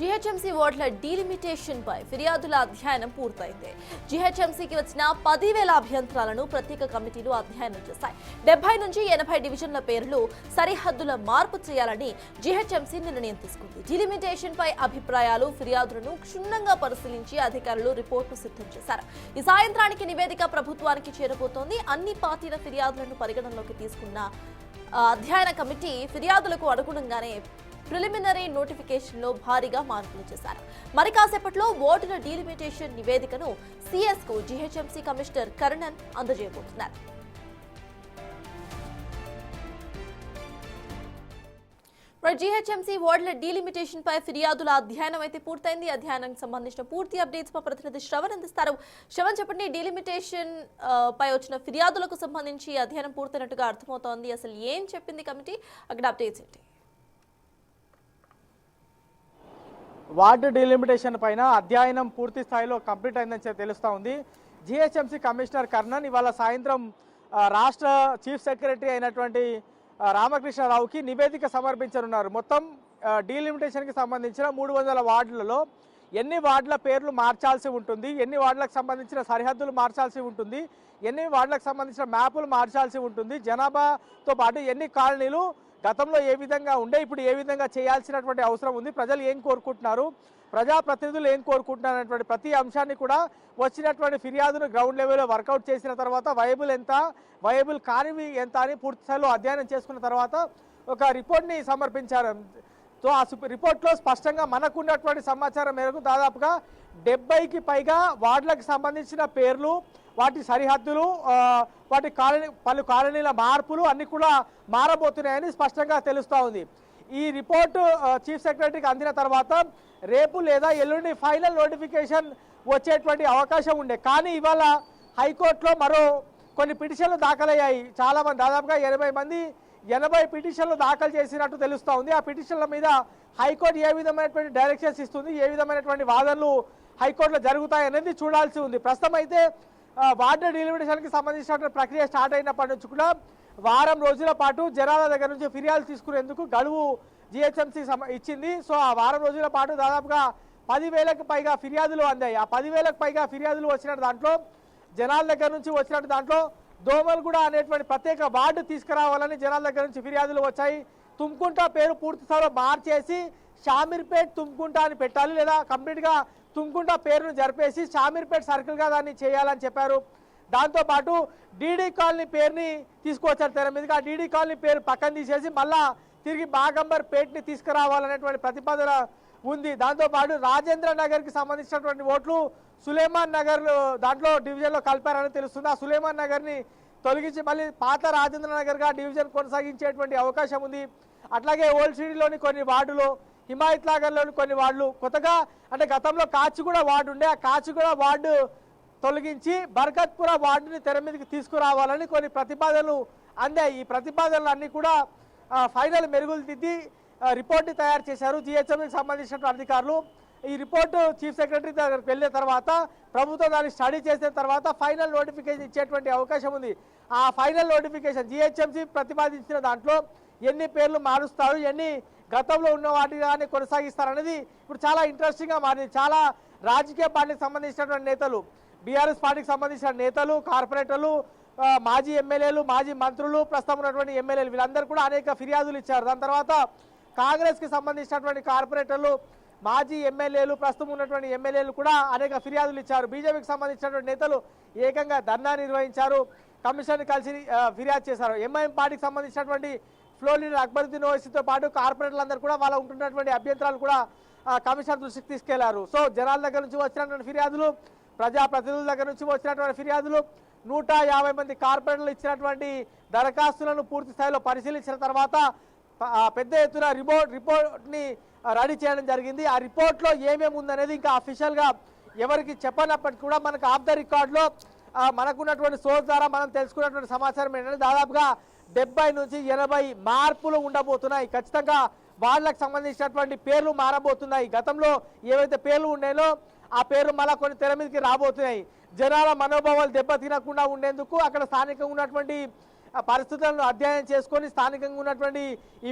GHMC వార్డుల delimitation పై ఫిర్యాదుల అధ్యయనం పూర్తయింది. జీహెచ్ఎంసీకి వచ్చిన 10,000 అభ్యంతరాలను ప్రత్యేక కమిటీలు అధ్యయనం చేశాయి. 70 నుంచి 80 డివిజన్ల పేర్లు సరిహద్దుల మార్పు చేయాలని జీహెచ్ఎంసీ నిర్ణయం తీసుకుంది. డీలిమిటేషన్ పై అభిప్రాయాలు, ఫిర్యాదులను క్షుణ్ణంగా పరిశీలించి అధికారులు రిపోర్టు సిద్ధం చేశారు. ఈ సాయంత్రానికి నివేదిక ప్రభుత్వానికి చేరబోతోంది. అన్ని పార్టీల ఫిర్యాదులను పరిగణనలోకి తీసుకున్న అధ్యయన కమిటీ ఫిర్యాదులకు అనుగుణంగానే ప్రిలిమినరీ నోటిఫికేషన్ లో భారీగా మార్పులు చేశారు. మరి కాసేపట్లో ఓటుల డీలిమిటేషన్ నివేదికను సిఎస్ కు జీహెచ్ఎంసీ కమిషనర్ కర్ణన్ అందజేయబోతున్నారు. జీహెచ్ఎంసీ వార్డుల డీలిమిటేషన్ పై ఫిర్యాదుల అధ్యయనం అయితే పూర్తయింది. అధ్యయనానికి సంబంధించిన పూర్తి అప్డేట్స్ మా ప్రతినిధి శ్రవణ్ అందిస్తారు. శ్రవణ్, చెప్పండి, డీలిమిటేషన్ పై వచ్చిన ఫిర్యాదులకు సంబంధించి అధ్యయనం పూర్తయినట్టుగా అర్థమవుతోంది. అసలు ఏం చెప్పింది కమిటీ, అక్కడ అప్డేట్స్ ఏంటి? వార్డు డీలిమిటేషన్ పైన అధ్యయనం పూర్తి స్థాయిలో కంప్లీట్ అయిందని తెలుస్తూ ఉంది. జీహెచ్ఎంసీ కమిషనర్ కర్ణన్ ఇవాళ సాయంత్రం రాష్ట్ర చీఫ్ సెక్రటరీ అయినటువంటి రామకృష్ణరావుకి నివేదిక సమర్పించనున్నారు. మొత్తం డీలిమిటేషన్కి సంబంధించిన 300 వార్డులలో ఎన్ని వార్డుల పేర్లు మార్చాల్సి ఉంటుంది, ఎన్ని వార్డులకు సంబంధించిన సరిహద్దులు మార్చాల్సి ఉంటుంది, ఎన్ని వార్డులకు సంబంధించిన మ్యాపులు మార్చాల్సి ఉంటుంది, జనాభాతో పాటు ఎన్ని కాలనీలు గతంలో ఏ విధంగా ఉండే ఇప్పుడు ఏ విధంగా చేయాల్సినటువంటి అవసరం ఉంది, ప్రజలు ఏం కోరుకుంటున్నారు, ప్రజాప్రతినిధులు ఏం కోరుకుంటున్నారు అనేటువంటి ప్రతి అంశాన్ని కూడా వచ్చినటువంటి ఫిర్యాదును గ్రౌండ్ లెవెల్లో వర్కౌట్ చేసిన తర్వాత వయబుల్ ఎంత, వయబుల్ కానివి ఎంత అని పూర్తి స్థాయిలో అధ్యయనం చేసుకున్న తర్వాత ఒక రిపోర్ట్ని సమర్పించారు. సో ఆ రిపోర్ట్లో స్పష్టంగా మనకున్నటువంటి సమాచారం మేరకు దాదాపుగా 70కి పైగా వార్డులకు సంబంధించిన పేర్లు, వాటి సరిహద్దులు, వాటి పలు కాలనీల మార్పులు అన్ని కూడా మారబోతున్నాయని స్పష్టంగా తెలుస్తూ ఉంది. ఈ రిపోర్టు చీఫ్ సెక్రటరీకి అందిన తర్వాత రేపు లేదా ఎల్లుండి ఫైనల్ నోటిఫికేషన్ వచ్చేటువంటి అవకాశం ఉండే. కానీ ఇవాళ హైకోర్టులో మరో కొన్ని పిటిషన్లు దాఖలయ్యాయి. చాలామంది, దాదాపుగా 80 పిటిషన్లు దాఖలు చేసినట్టు తెలుస్తూ ఉంది. ఆ పిటిషన్ల మీద హైకోర్టు ఏ విధమైనటువంటి డైరెక్షన్స్ ఇస్తుంది, ఏ విధమైనటువంటి వాదనలు హైకోర్టులో జరుగుతాయనేది చూడాల్సి ఉంది. ప్రస్తుతం అయితే వార్డు డీలిమిటేషన్కి సంబంధించినటువంటి ప్రక్రియ స్టార్ట్ అయినప్పటి నుంచి కూడా వారం రోజుల పాటు జనాల దగ్గర నుంచి ఫిర్యాదు తీసుకునేందుకు గడువు జీహెచ్ఎంసీ ఇచ్చింది. సో ఆ వారం రోజుల పాటు దాదాపుగా 10,000కి పైగా ఫిర్యాదులు అందాయి. ఆ 10,000కి పైగా ఫిర్యాదులు వచ్చిన దాంట్లో జనాల దగ్గర నుంచి వచ్చినట్టు దాంట్లో దోమలగూడ అనేటువంటి ప్రత్యేక వార్డు తీసుకురావాలని జనాల దగ్గర నుంచి ఫిర్యాదులు వచ్చాయి. తుమ్కుంట పేరు పూర్తి స్థాయిలో మార్చేసి షామీర్పేట్ తుమ్కుంట అని పెట్టాలి, లేదా కంప్లీట్గా తుమ్కుంట పేరును జరిపేసి షామీర్పేట్ సర్కిల్గా దాన్ని చేయాలని చెప్పారు. దాంతోపాటు డీడీ కాలనీ పేరుని తీసుకొచ్చారు తెర మీదకి. ఆ డీడీ కాలనీ పేరు పక్కన తీసేసి మళ్ళా తిరిగి బాగంబర్ పేట్ని తీసుకురావాలనేటువంటి ప్రతిపాదన ఉంది. దాంతోపాటు రాజేంద్ర నగర్కి సంబంధించినటువంటి ఓట్లు సులేమాన్ నగర్ దాంట్లో డివిజన్లో కలిపారని తెలుస్తుంది. ఆ సులేమాన్ నగర్ని తొలగించి మళ్ళీ పాత రాజేంద్ర నగర్గా డివిజన్ కొనసాగించేటువంటి అవకాశం ఉంది. అట్లాగే ఓల్డ్ సిటీలోని కొన్ని వార్డులు, హిమాయత్ నగర్లోని కొన్ని వార్డులు, కొత్తగా అంటే గతంలో కాచిగూడ వార్డు ఉండే, ఆ కాచిగూడ వార్డు తొలగించి బర్కత్పుర వార్డుని తెర మీదకి తీసుకురావాలని కొన్ని ప్రతిపాదనలు అందాయి. ఈ ప్రతిపాదనలు అన్నీ కూడా ఫైనల్ మెరుగులు దిద్ది రిపోర్ట్ని తయారు చేశారు జీహెచ్ఎంసీకి సంబంధించిన అధికారులు. ఈ రిపోర్టు చీఫ్ సెక్రటరీ దగ్గరికి వెళ్ళిన తర్వాత ప్రభుత్వం దాన్ని స్టడీ చేసిన తర్వాత ఫైనల్ నోటిఫికేషన్ ఇచ్చేటువంటి అవకాశం ఉంది. ఆ ఫైనల్ నోటిఫికేషన్ జీహెచ్ఎంసీ ప్రతిపాదించిన దాంట్లో ఎన్ని పేర్లు మారుస్తారు, ఎన్ని గతంలో ఉన్న వాటిని కొనసాగిస్తారనేది ఇప్పుడు చాలా ఇంట్రెస్టింగ్గా మారింది. చాలా రాజకీయ పార్టీకి సంబంధించినటువంటి నేతలు, బీఆర్ఎస్ పార్టీకి సంబంధించిన నేతలు, కార్పొరేటర్లు, మాజీ ఎమ్మెల్యేలు, మాజీ మంత్రులు, ప్రస్తుతం ఉన్నటువంటి ఎమ్మెల్యేలు వీళ్ళందరూ కూడా అనేక ఫిర్యాదులు ఇచ్చారు. దాని తర్వాత కాంగ్రెస్కి సంబంధించినటువంటి కార్పొరేటర్లు, మాజీ ఎమ్మెల్యేలు, ప్రస్తుతం ఉన్నటువంటి ఎమ్మెల్యేలు కూడా అనేక ఫిర్యాదులు ఇచ్చారు. బీజేపీకి సంబంధించినటువంటి నేతలు ఏకంగా ధర్నా నిర్వహించారు, కమిషన్ కలిసి ఫిర్యాదు చేశారు. ఎంఐఎం పార్టీకి సంబంధించినటువంటి ఫ్లోర్ లీడర్ అక్బరుద్దీన్ ఓవైసీతో పాటు కార్పొరేటర్లందరూ కూడా వాళ్ళ ఉంటున్నటువంటి అభ్యంతరాలు కూడా కమిషన్ దృష్టికి తీసుకెళ్లారు. సో జనాల దగ్గర నుంచి వచ్చినటువంటి ఫిర్యాదులు, ప్రజాప్రతినిధుల దగ్గర నుంచి వచ్చినటువంటి ఫిర్యాదులు, 150 మంది కార్పొరేటర్లు ఇచ్చినటువంటి దరఖాస్తులను పూర్తి స్థాయిలో పరిశీలించిన తర్వాత పెద్ద ఎత్తున రిపోర్ట్ని రెడీ చేయడం జరిగింది. ఆ రిపోర్ట్లో ఏమేమి ఉందనేది ఇంకా అఫీషియల్గా ఎవరికి చెప్పనప్పటికీ కూడా మనకు ఆఫ్ ద రికార్డులో మనకున్నటువంటి సోర్స్ ద్వారా మనం తెలుసుకున్నటువంటి సమాచారం ఏంటంటే దాదాపుగా 70 నుంచి 80 మార్పులు ఉండబోతున్నాయి. ఖచ్చితంగా వాళ్ళకు సంబంధించినటువంటి పేర్లు మారబోతున్నాయి. గతంలో ఏవైతే పేర్లు ఉన్నాయో ఆ పేర్లు మళ్ళీ కొన్ని తెర మీదకి రాబోతున్నాయి. జనాల మనోభావాలు దెబ్బతినకుండా ఉండేందుకు అక్కడ స్థానికంగా ఉన్నటువంటి ఆ పరిస్థితులను అధ్యయనం చేసుకొని స్థానికంగా ఉన్నటువంటి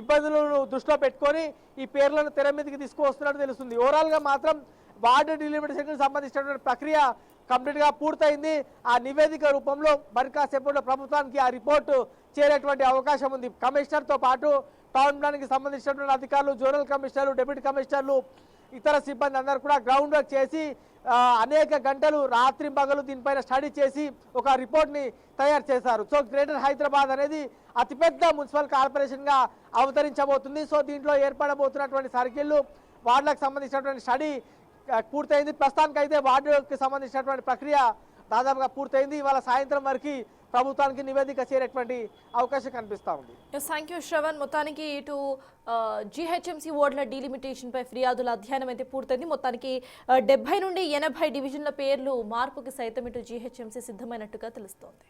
ఇబ్బందులను దృష్టిలో పెట్టుకొని ఈ పేర్లను తెర మీదకి తీసుకువస్తున్నట్టు తెలుస్తుంది. ఓవరాల్గా మాత్రం వార్డు డిలిమిటేషన్కి సంబంధించినటువంటి ప్రక్రియ కంప్లీట్గా పూర్తయింది. ఆ నివేదిక రూపంలో మరి కాసేపట్లో ప్రభుత్వానికి ఆ రిపోర్టు చేరేటువంటి అవకాశం ఉంది. కమిషనర్తో పాటు టౌన్ ప్లాన్కి సంబంధించినటువంటి అధికారులు, జోనల్ కమిషనర్లు, డిప్యూటీ కమిషనర్లు, ఇతర సిబ్బంది అందరూ కూడా గ్రౌండ్ వర్క్ చేసి అనేక గంటలు రాత్రి పగలు దీనిపైన స్టడీ చేసి ఒక రిపోర్ట్ని తయారు చేశారు. సో గ్రేటర్ హైదరాబాద్ అనేది అతిపెద్ద మున్సిపల్ కార్పొరేషన్గా అవతరించబోతుంది. సో దీంట్లో ఏర్పడబోతున్నటువంటి సర్కిళ్ళు, వార్డులకు సంబంధించినటువంటి స్టడీ పూర్తయింది. ప్రస్తుతానికి అయితే వార్డుకి సంబంధించినటువంటి ప్రక్రియ దాదాపుగా పూర్తయింది. ఇవాళ సాయంత్రం వరకు ప్రభుత్వానికి నివేదిక చేరేటువంటి అవకాశం కనిపిస్తూ ఉంది. Thank you Shravan. మొత్తానికి ఇటు జీహెచ్ఎంసీ వార్డుల డీలిమిటేషన్ పై ఫిర్యాదుల అధ్యయనం అయితే పూర్తయింది. మొత్తానికి 70 నుండి 80 డివిజన్ల పేర్లు మార్పుకి సైతం ఇటు జీహెచ్ఎంసీ సిద్ధమైనట్టుగా తెలుస్తోంది.